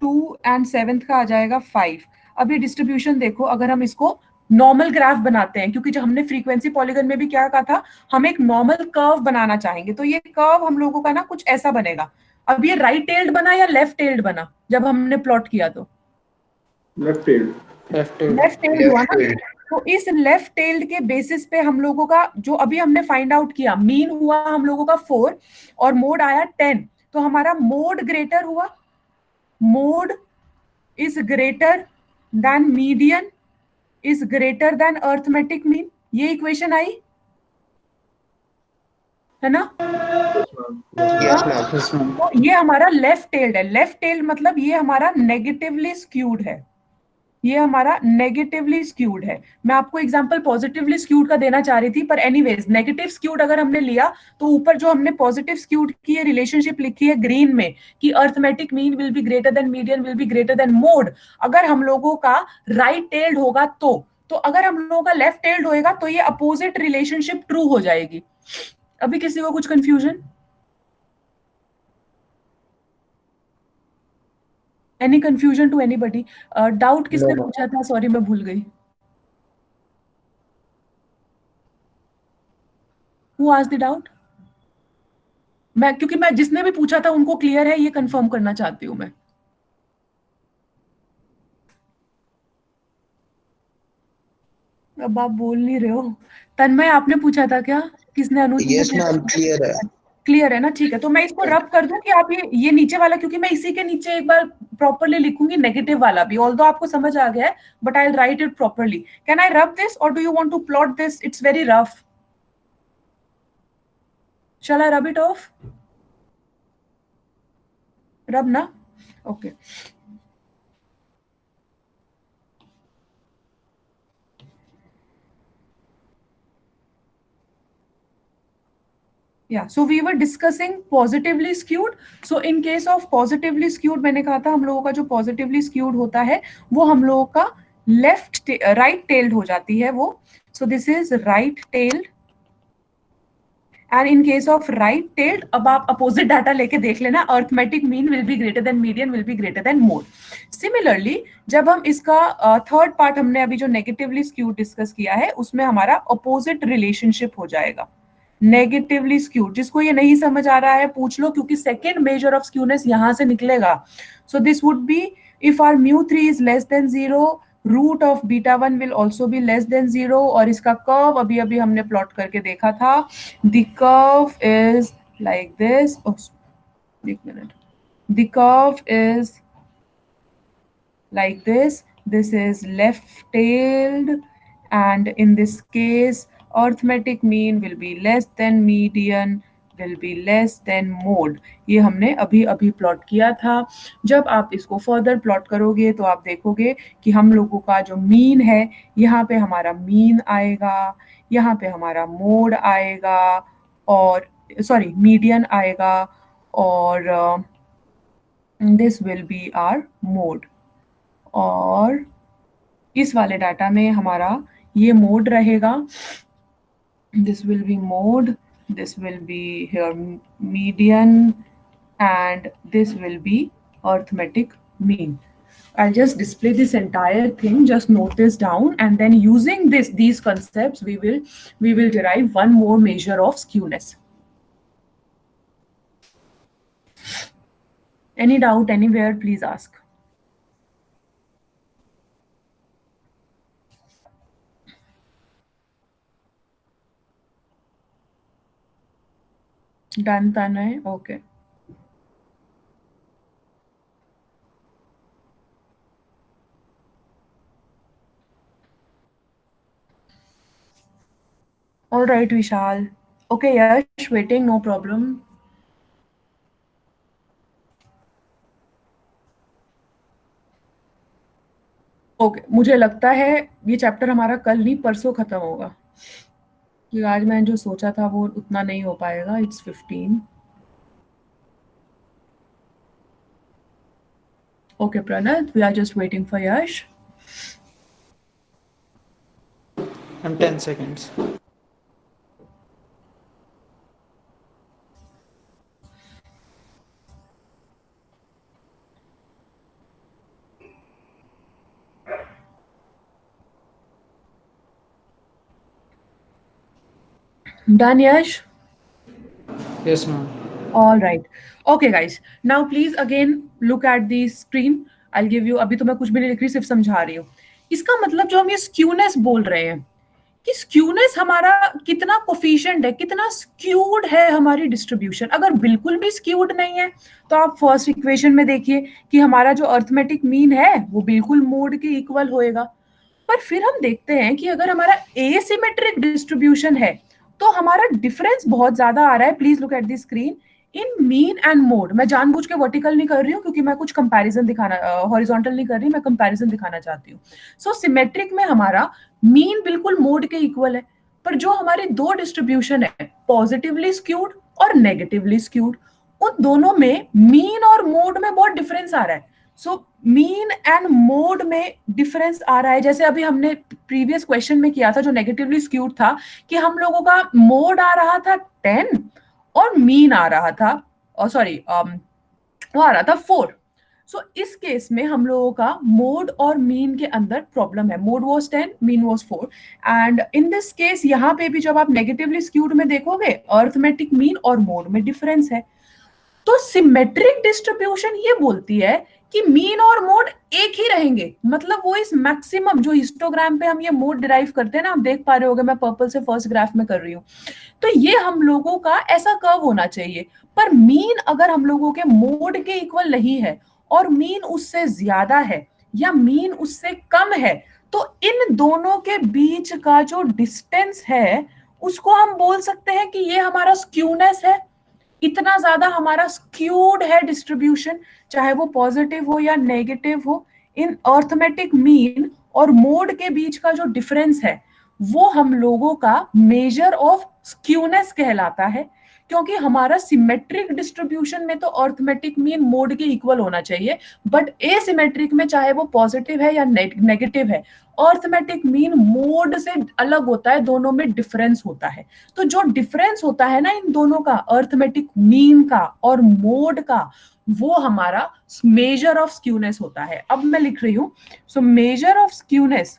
2 एंड सेवेंथ का आ जाएगा 5। अब ये डिस्ट्रीब्यूशन देखो, अगर हम इसको नॉर्मल ग्राफ बनाते हैं, क्योंकि जब हमने फ्रीक्वेंसी पॉलीगन में भी क्या कहा था, हम एक नॉर्मल कर्व बनाना चाहेंगे, तो ये कर्व हम लोगों का ना कुछ ऐसा बनेगा। अब ये राइट टेल्ड बना या लेफ्ट टेल्ड बना जब हमने प्लॉट किया? तो लेफ्ट टेल्ड। लेफ्ट टेल्ड हुआ ना। तो इस लेफ्ट टेल्ड के बेसिस पे हम लोगों का जो अभी हमने फाइंड आउट किया, मीन हुआ हम लोगों का 4 और मोड आया 10, तो हमारा मोड ग्रेटर हुआ, mode is greater than median is greater than arithmetic mean. ये इक्वेशन आई है ना? Yes ma'am. Yes ma'am. तो ये हमारा लेफ्ट टेल्ड है। लेफ्ट टेल्ड मतलब ये हमारा नेगेटिवली स्क्यूड है, ये हमारा नेगेटिवली स्क्यूड है। मैं आपको एग्जांपल पॉजिटिवली स्क्यूड का देना चाह रही थी, पर एनीवेज नेगेटिव स्क्यूड अगर हमने लिया तो ऊपर जो हमने पॉजिटिव स्क्यूड की ये रिलेशनशिप लिखी है ग्रीन में कि arithmetic mean will be greater than median will be greater than mode, अगर हम लोगों का राइट टेल्ड होगा तो अगर हम लोगों का लेफ्ट टेल्ड होएगा तो ये अपोजिट रिलेशनशिप ट्रू हो जाएगी। अभी किसी को कुछ confusion? Any confusion to anybody? Doubt किसने No. पूछा था? सॉरी मैं भूल गई। Who asked the doubt? मैं, क्योंकि मैं जिसने भी पूछा था उनको क्लियर है, ये कंफर्म करना चाहती हूँ मैं। अब आप बोल नहीं रहे हो। तन्मय आपने पूछा था क्या? किसने? अनुज ने यस पूछा? मैम, क्लियर है। क्लियर है ना? ठीक है, तो मैं इसको रब कर दूं कि आप ये नीचे वाला, क्योंकि मैं इसी के नीचे एक बार प्रॉपर्ली लिखूंगी नेगेटिव वाला भी, ऑल्दो आपको समझ आ गया है, but I will write it properly. Can I rub this or do you want to plot this? It's very rough. Shall I rub it off? Rub ना? Okay. Yeah, so we were discussing positively skewed. So in case of positively skewed, मैंने कहा था हम लोगों का जो positively skewed होता है वो हम लोगों का right tailed हो जाती है वो. So this is right tailed. And in case of right tailed, अब आप opposite data लेके देख लेना, arithmetic mean will be greater than median will be greater than mode. Similarly, जब हम इसका third part हमने अभी जो negatively skewed discuss किया है उसमें हमारा opposite relationship हो जाएगा. नेगेटिवली स्क्यूड, जिसको ये नहीं समझ आ रहा है पूछ लो, क्योंकि सेकेंड मेजर ऑफ स्क्यूनेस यहां से निकलेगा। So this would be if our μ3 is less than 0, root of β1 will also be less than 0, और इसका कर्व अभी अभी हमने प्लॉट करके देखा था। The curve is like this, एक minute, the curve is like this is left tailed, and in this case arithmetic mean will be less than median will be less than mode। ये हमने अभी अभी प्लॉट किया था। जब आप इसको फर्दर प्लॉट करोगे तो आप देखोगे कि हम लोगों का जो मीन है, यहाँ पे हमारा मीन आएगा, यहाँ पे हमारा मोड आएगा, और सॉरी मीडियन आएगा, और this will B are mode. और इस वाले डाटा में हमारा ये मोड रहेगा, this will B mode, this will be here median, and this will B arithmetic mean. I'll just display this entire thing, just note this down, and then using these concepts we will derive one more measure of skewness. Any doubt anywhere, please ask. Done Tanay, okay. All right, Vishal. Okay, Yash, waiting, no problem. Okay, मुझे लगता है ये चैप्टर हमारा कल नहीं परसों खत्म होगा, क्योंकि आज मैंने जो सोचा था वो उतना नहीं हो पाएगा। It's 15। Okay Pranat, we are just waiting for Yash. And 10 seconds. Done, Yash? Yes, ma'am. All right. Okay, guys. Now, please again look at the screen. I'll give you. अभी तो मैं कुछ भी नहीं लिख रही, सिर्फ समझा रही हूँ। इसका मतलब जो हम ये स्क्यूनेस बोल रहे हैं कि स्क्यूनेस हमारा कितना कोफिशिएंट है, कितना स्क्यूड है हमारी डिस्ट्रीब्यूशन। अगर बिल्कुल भी स्क्यूड नहीं है तो आप फर्स्ट इक्वेशन में देखिए कि हमारा जो अर्थमेटिक मीन है वो बिल्कुल मोड के इक्वल होएगा। पर फिर हम देखते हैं कि अगर हमारा एसिमेट्रिक डिस्ट्रीब्यूशन है तो हमारा डिफरेंस बहुत ज्यादा आ रहा है। Please look at the screen in mean and mode. मैं जानबूझ के वर्टिकल नहीं कर रही हूँ क्योंकि मैं कुछ कंपैरिजन दिखाना, हॉरिजॉन्टल नहीं कर रही, मैं कंपैरिजन दिखाना चाहती हूँ। सो सिमेट्रिक में हमारा मीन बिल्कुल मोड के इक्वल है, पर जो हमारे दो डिस्ट्रीब्यूशन है पॉजिटिवली स्क्यूड और नेगेटिवली स्क्यूड, उन दोनों में मीन और मोड में बहुत डिफरेंस आ रहा है। सो मीन एंड मोड में डिफरेंस आ रहा है। जैसे अभी हमने प्रीवियस क्वेश्चन में किया था जो नेगेटिवली स्क्यूड था, कि हम लोगों का मोड आ रहा था 10 और मीन आ रहा था, और सॉरी वो आ रहा था 4। सो इस केस में हम लोगों का मोड और मीन के अंदर प्रॉब्लम है। Mode was 10, mean was 4। And in this case यहाँ पे भी जब आप नेगेटिवली स्क्यूड में देखोगे, अर्थमेटिक मीन और मोड में डिफरेंस है। तो सिमेट्रिक डिस्ट्रीब्यूशन ये बोलती है कि मीन और मोड एक ही रहेंगे। मतलब वो इस मैक्सिमम जो हिस्टोग्राम पे हम ये मोड डिराइव करते हैं ना, आप देख पा रहे होगे, मैं पर्पल से फर्स्ट ग्राफ में कर रही हूँ, तो ये हम लोगों का ऐसा कर्व होना चाहिए। पर मीन अगर हम लोगों के मोड के इक्वल नहीं है और मीन उससे ज्यादा है या मीन उससे कम है, तो इन दोनों के बीच का जो डिस्टेंस है उसको हम बोल सकते हैं कि ये हमारा स्क्यूनेस है। इतना ज्यादा हमारा स्क्यूड है डिस्ट्रीब्यूशन, चाहे वो पॉजिटिव हो या नेगेटिव हो। इन अर्थमेटिक मीन और मोड के बीच का जो डिफरेंस है वो हम लोगों का मेजर ऑफ स्क्यूनेस कहलाता है। क्योंकि हमारा सिमेट्रिक डिस्ट्रीब्यूशन में तो अर्थमेटिक मीन मोड के इक्वल होना चाहिए, बट एसिमेट्रिक में चाहे वो पॉजिटिव है या नेगेटिव है, अर्थमेटिक मीन मोड से अलग होता है, दोनों में डिफरेंस होता है। तो जो डिफरेंस होता है ना इन दोनों का, अर्थमेटिक मीन का और मोड का, वो हमारा मेजर ऑफ स्क्यूनेस होता है। अब मैं लिख रही हूं, so major of skewness,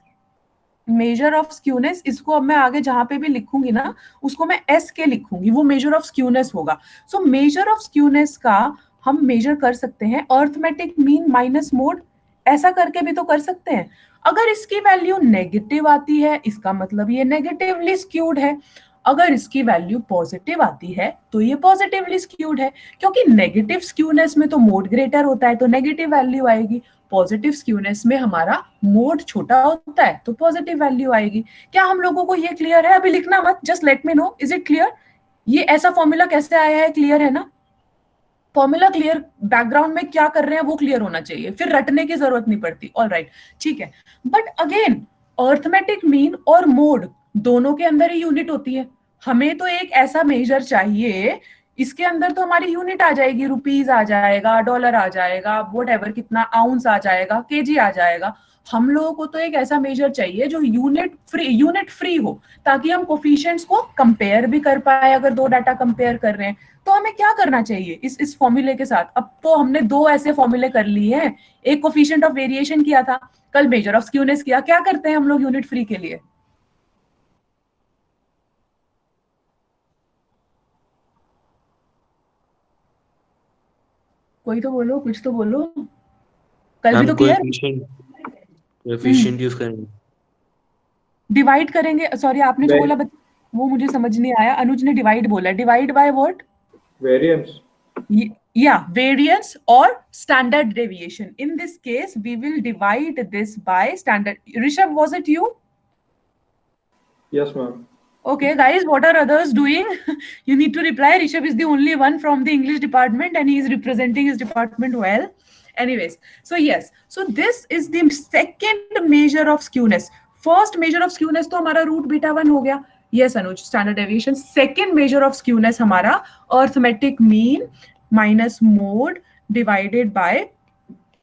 major of skewness, इसको अब मैं आगे जहां पे भी लिखूंगी ना उसको मैं एस के लिखूंगी, वो मेजर ऑफ स्क्यूनेस होगा। सो मेजर ऑफ स्क्यूनेस का हम मेजर कर सकते हैं अर्थमेटिक मीन माइनस मोड, ऐसा करके भी तो कर सकते हैं। अगर इसकी वैल्यू नेगेटिव आती है इसका मतलब ये नेगेटिवली स्क्यूड है, अगर इसकी वैल्यू पॉजिटिव आती है तो ये पॉजिटिवली स्क्यूड है। क्योंकि नेगेटिव स्क्यूनेस में तो मोड ग्रेटर होता है तो नेगेटिव वैल्यू आएगी, पॉजिटिव स्क्यूनेस में हमारा मोड छोटा होता है तो पॉजिटिव वैल्यू आएगी। क्या हम लोगों को ये क्लियर है? अभी लिखना मत, just let me know, is it clear? ये ऐसा फॉर्मूला कैसे आया है, क्लियर है ना? फॉर्मूला क्लियर, बैकग्राउंड में क्या कर रहे हैं वो क्लियर होना चाहिए, फिर रटने की जरूरत नहीं पड़ती। ऑल राइट, ठीक है। बट अगेन अर्थमेटिक मीन और मोड दोनों के अंदर ही यूनिट होती है। हमें तो एक ऐसा मेजर चाहिए, इसके अंदर तो हमारी यूनिट आ जाएगी, रुपीज आ जाएगा, डॉलर आ जाएगा, व्हाटएवर, कितना आउंस आ जाएगा, केजी आ जाएगा। हम लोगों को तो एक ऐसा मेजर चाहिए जो यूनिट फ्री हो, ताकि हम कोफिशिएंट्स को कंपेयर भी कर पाए। अगर दो डाटा कंपेयर कर रहे हैं तो हमें क्या करना चाहिए इस फॉर्मूले के साथ? अब तो हमने दो ऐसे फॉर्मूले कर लिए हैं, एक कोफिशिएंट ऑफ वेरिएशन किया था, कल मेजर ऑफ स्क्यूनेस किया। क्या करते हैं हम लोग यूनिट फ्री के लिए? कोई तो बोलो, कुछ तो बोलो, कल भी हम तो क्लियर। कोएफिशिएंट यूज करेंगे, डिवाइड करेंगे, सॉरी आपने जो बोला वो मुझे समझ नहीं आया। अनुज ने डिवाइड बोला, divide by what? Variance. Yeah, variance or standard deviation. In this case, we will divide this by standard. Rishabh, was it you? Yes, ma'am. Okay, guys, what are others doing? You need to reply. Rishabh is the only one from the English department and he is representing his department well. Anyways, so yes, so this is the second measure of skewness. First measure of skewness तो हमारा root beta 1 हो गया. Yes, Anuj, standard deviation. Second measure of skewness हमारा arithmetic mean minus mode divided by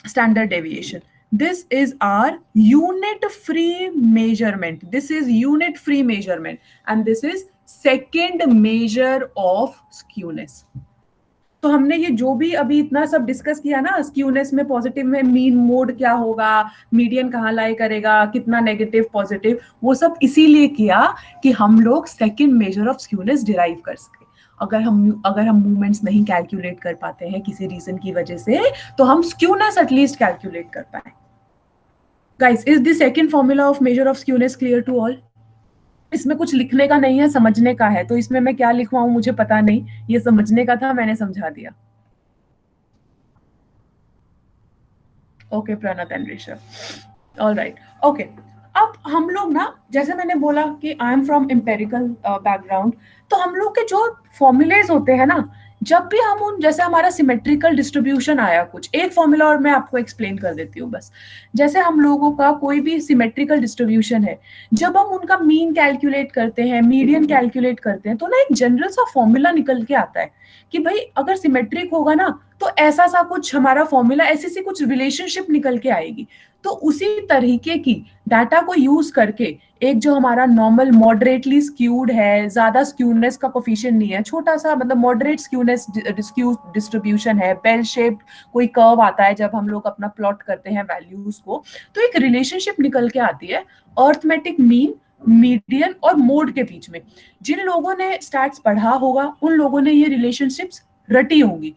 standard deviation. This is our unit free measurement. This is unit free measurement and this is second measure of skewness. तो हमने ये जो भी अभी इतना सब डिस्कस किया ना, स्क्यूनेस में पॉजिटिव में मीन मोड क्या होगा, मीडियन कहाँ लाई करेगा, कितना नेगेटिव पॉजिटिव, वो सब इसीलिए किया कि हम लोग second major of skewness derive कर सके. अगर हम मूवमेंट्स नहीं कैलकुलेट कर पाते हैं किसी रीजन की वजह से, तो हम स्क्यूनेस एटलीस्ट कैलकुलेट कर पाए. Guys, is the second formula of measure of skewness clear to all? इसमें कुछ लिखने का नहीं है, समझने का है. तो इसमें मैं क्या लिखवाऊं मुझे पता नहीं, ये समझने का था, मैंने समझा दिया. Okay Pranat and Rishabh, alright. Okay, अब हम लोग ना, जैसे मैंने बोला कि I am from empirical background, तो हम लोग के जो फॉर्मूलेज होते हैं ना, जब भी हम उन, जैसे हमारा सिमेट्रिकल डिस्ट्रीब्यूशन आया, कुछ एक फॉर्मूला और मैं आपको एक्सप्लेन कर देती हूँ बस. जैसे हम लोगों का कोई भी सिमेट्रिकल डिस्ट्रीब्यूशन है, जब हम उनका मीन कैलकुलेट करते हैं, मीडियन कैलकुलेट करते हैं, तो ना एक जनरल सा फॉर्मूला निकल के आता है कि भाई अगर सिमेट्रिक होगा ना तो ऐसा सा कुछ हमारा फॉर्मूला, ऐसी सी कुछ रिलेशनशिप निकल के आएगी. तो उसी तरीके की डाटा को यूज करके एक जो हमारा नॉर्मल मॉडरेटली स्क्यूड है, ज्यादा स्क्यूनेस का कोफिशिएंट नहीं है, छोटा सा मतलब मॉडरेट स्क्यूनेस डिस्ट्रीब्यूशन है, बेल शेप्ड कोई कर्व आता है जब हम लोग अपना प्लॉट करते हैं वैल्यूज को, तो एक रिलेशनशिप निकल के आती है अर्थमेटिक मीन, मीडियन और मोड के बीच में. जिन लोगों ने स्टैट्स पढ़ा होगा उन लोगों ने ये रिलेशनशिप्स रटी होंगी.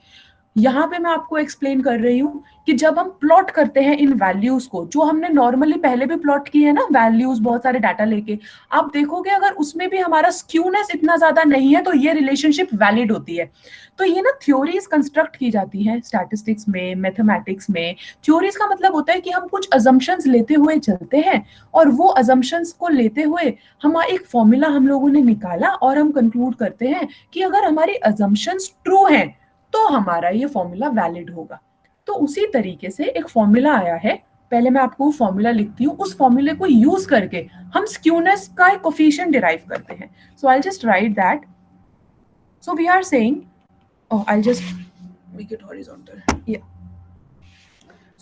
यहाँ पे मैं आपको एक्सप्लेन कर रही हूँ कि जब हम प्लॉट करते हैं इन वैल्यूज को, जो हमने नॉर्मली पहले भी प्लॉट किए हैं ना वैल्यूज, बहुत सारे डाटा लेके, आप देखोगे अगर उसमें भी हमारा स्क्यूनेस इतना ज्यादा नहीं है तो ये रिलेशनशिप वैलिड होती है. तो ये ना थ्योरीज कंस्ट्रक्ट की जाती हैं स्टैटिस्टिक्स में, मैथमेटिक्स में. थ्योरीज का मतलब होता है कि हम कुछ अजम्पशंस लेते हुए चलते हैं और वो अजम्पशंस को लेते हुए हम एक फॉर्मूला हम लोगों ने निकाला और हम कंक्लूड करते हैं कि अगर हमारी अजम्पशंस ट्रू हैं तो हमारा ये फॉर्मूला वैलिड होगा. तो उसी तरीके से एक फॉर्मूला आया है, पहले मैं आपको फॉर्मूला लिखती हूँ, उस फॉर्मूले को यूज करके हम स्क्यूनेस का एक कोफिशिएंट डिराइव करते हैं. So I just write that. So we are saying, I just make it horizontal. Yeah,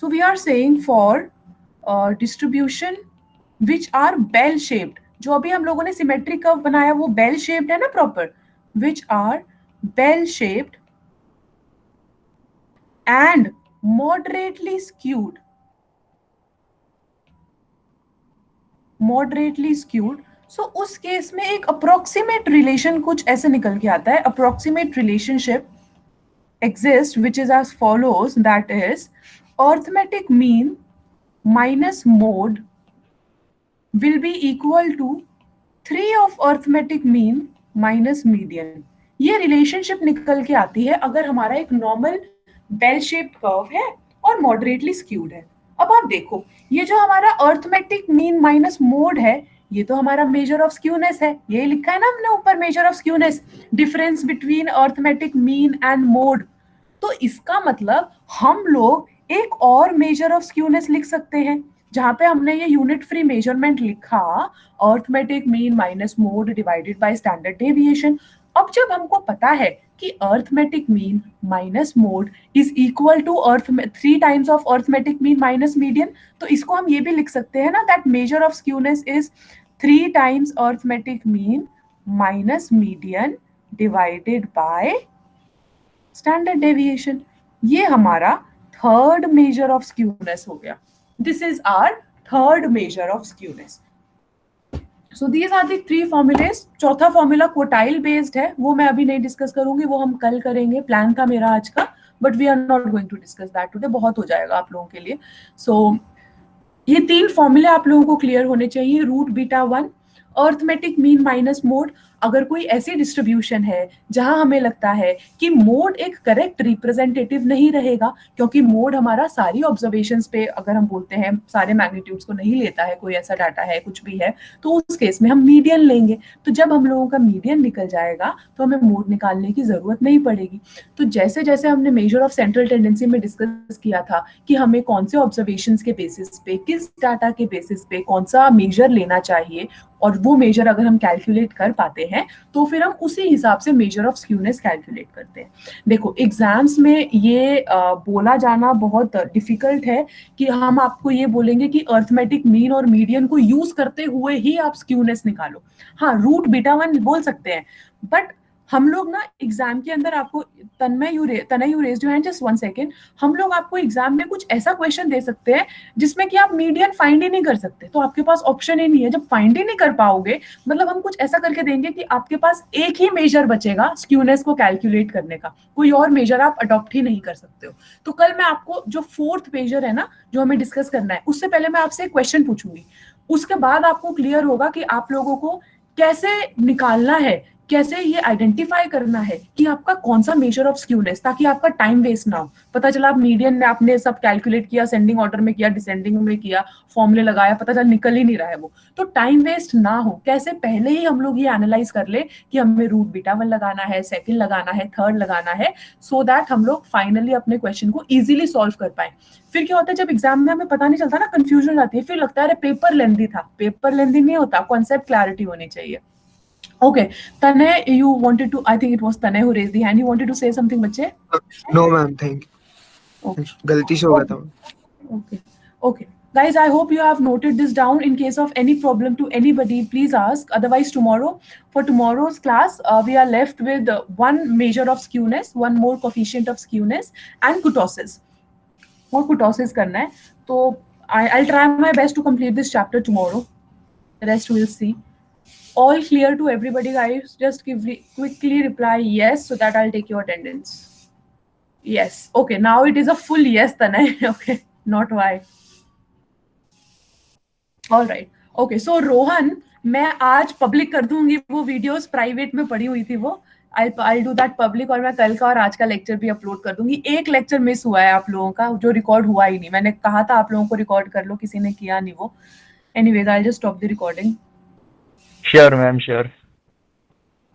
so we are saying for distribution which are bell shaped, जो अभी हम लोगों ने सिमेट्रिक कर्व बनाया वो बेल शेप्ड है ना proper, which are bell shaped and moderately skewed. So उस केस में एक approximate relation कुछ ऐसे निकल के आता है. Approximate relationship exists which is as follows, that is arithmetic mean minus mode will be equal to 3 of arithmetic mean minus median. ये relationship निकल के आती है अगर हमारा एक normal बेल शेप्ड कर्व है और मॉडरेटली स्क्यूड है. अब आप देखो, ये जो हमारा अर्थमेटिक मीन माइनस मोड है, ये तो हमारा मेजर ऑफ स्क्यूनेस है. ये लिखा है ना हमने ऊपर, major of skewness, difference between arithmetic mean and mode. तो इसका मतलब हम लोग एक और मेजर ऑफ स्क्यूनेस लिख सकते हैं, जहां पे हमने ये यूनिट फ्री मेजरमेंट लिखा, arithmetic mean minus mode divided by standard deviation. अब जब हमको पता है कि arithmetic mean minus mode is equal to 3 times of arithmetic mean minus median, तो इसको हम ये भी लिख सकते हैं ना, that measure of skewness is 3 times arithmetic mean minus median divided by standard deviation. ये हमारा थर्ड मेजर ऑफ स्क्यूनेस हो गया. This is our third measure of skewness. So these are the 3 formulas. चौथा फॉर्मूला क्वोटाइल बेस्ड है, वो मैं अभी नहीं डिस्कस करूंगी, वो हम कल करेंगे, प्लान था मेरा आज का, but we are not going to discuss that today, बहुत हो जाएगा आप लोगों के लिए. सो ये 3 फॉर्मूले आप लोगों को क्लियर होने चाहिए. Root beta 1, arithmetic mean minus mode. अगर कोई ऐसी डिस्ट्रीब्यूशन है जहां हमें लगता है कि मोड एक करेक्ट रिप्रेजेंटेटिव नहीं रहेगा, क्योंकि मोड हमारा सारी ऑब्जर्वेशंस पे, अगर हम बोलते हैं सारे मैग्नीट्यूड्स को नहीं लेता है, कोई ऐसा डाटा है कुछ भी है, तो उस केस में हम मीडियन लेंगे। तो जब हम लोगों का मीडियन निकल जाएगा तो हमें मोड निकालने की जरूरत नहीं पड़ेगी। तो जैसे जैसे हमने मेजर ऑफ सेंट्रल टेंडेंसी में डिस्कस किया था कि हमें कौन से ऑब्जर्वेशंस के बेसिस पे, किस डाटा के बेसिस पे कौन सा मेजर लेना चाहिए, और वो मेजर अगर हम कैलकुलेट कर पाते हैं तो फिर हम उसी हिसाब से मेजर ऑफ स्क्यूनेस कैलकुलेट करते हैं। देखो एग्जाम्स में ये बोला जाना बहुत डिफिकल्ट है कि हम आपको ये बोलेंगे कि अर्थमेटिक मीन और मीडियन को यूज करते हुए ही आप स्क्यूनेस निकालो। हाँ, रूट बीटा वन बोल सकते हैं, बट हम लोग ना एग्जाम के अंदर आपको, Tanmay you raised your hand, just 1 second, हम लोग आपको एग्जाम में कुछ ऐसा क्वेश्चन दे सकते हैं जिसमें कि आप मीडियन फाइंड ही नहीं कर सकते, तो आपके पास ऑप्शन ही नहीं है। जब फाइंड ही नहीं कर पाओगे, मतलब हम कुछ ऐसा करके देंगे कि आपके पास एक ही मेजर बचेगा स्क्यूनेस को कैलकुलेट करने का, कोई और मेजर आप अडॉप्ट ही नहीं कर सकते हो। तो कल मैं आपको जो 4th मेजर है ना, जो हमें डिस्कस करना है, उससे पहले मैं आपसे एक क्वेश्चन पूछूंगी, उसके बाद आपको क्लियर होगा कि आप लोगों को कैसे निकालना है, कैसे ये आइडेंटिफाई करना है कि आपका कौन सा मेजर ऑफ स्क्यूनेस, ताकि आपका टाइम वेस्ट ना हो। पता चला आप मीडियन में आपने सब कैलकुलेट किया, सेंडिंग ऑर्डर में किया, डिसेंडिंग में किया, फॉर्मूले लगाया, पता चला निकल ही नहीं रहा है वो, तो टाइम वेस्ट ना हो, कैसे पहले ही हम लोग ये एनालाइज कर ले कि हमें रूट बीटा वन लगाना है, सेकंड लगाना है, थर्ड लगाना है, सो दैट हम लोग फाइनली अपने क्वेश्चन को इजीली सॉल्व कर पाए। फिर क्या होता है, जब एग्जाम में हमें पता नहीं चलता ना, कंफ्यूजन हो जाती है, फिर लगता है अरे पेपर लेंथी था। पेपर लेंथी नहीं होता, कॉन्सेप्ट क्लैरिटी होनी चाहिए। Okay, Tanay, you wanted to, I think it was Tanay who raised the hand. You wanted to say something, बच्चे? No, ma'am. Thank you. Okay. गलती से हो गया था. Okay. Okay. Guys, I hope you have noted this down. In case of any problem to anybody, please ask. Otherwise, tomorrow, for tomorrow's class, we are left with one measure of skewness, one more coefficient of skewness, and kurtosis. और kurtosis करना है. तो I'll try my best to complete this chapter tomorrow. The rest we'll see. All clear to everybody, guys? Just quickly reply yes, so that I'll take your attendance. Yes. Okay, now it is a full yes, Tanay. Okay, not why. All right. Okay, so Rohan, मैं आज पब्लिक कर दूंगी वो वीडियोस, प्राइवेट में पड़ी हुई थी वो, I'll do that public, और मैं कल का और आज का लेक्चर भी अपलोड कर दूंगी। एक लेक्चर मिस हुआ है आप लोगों का, जो रिकॉर्ड हुआ ही नहीं। मैंने कहा था आप लोगों को रिकॉर्ड कर लो, किसी ने किया नहीं वो। Anyways, I'll just stop the recording. Sure, ma'am, sure.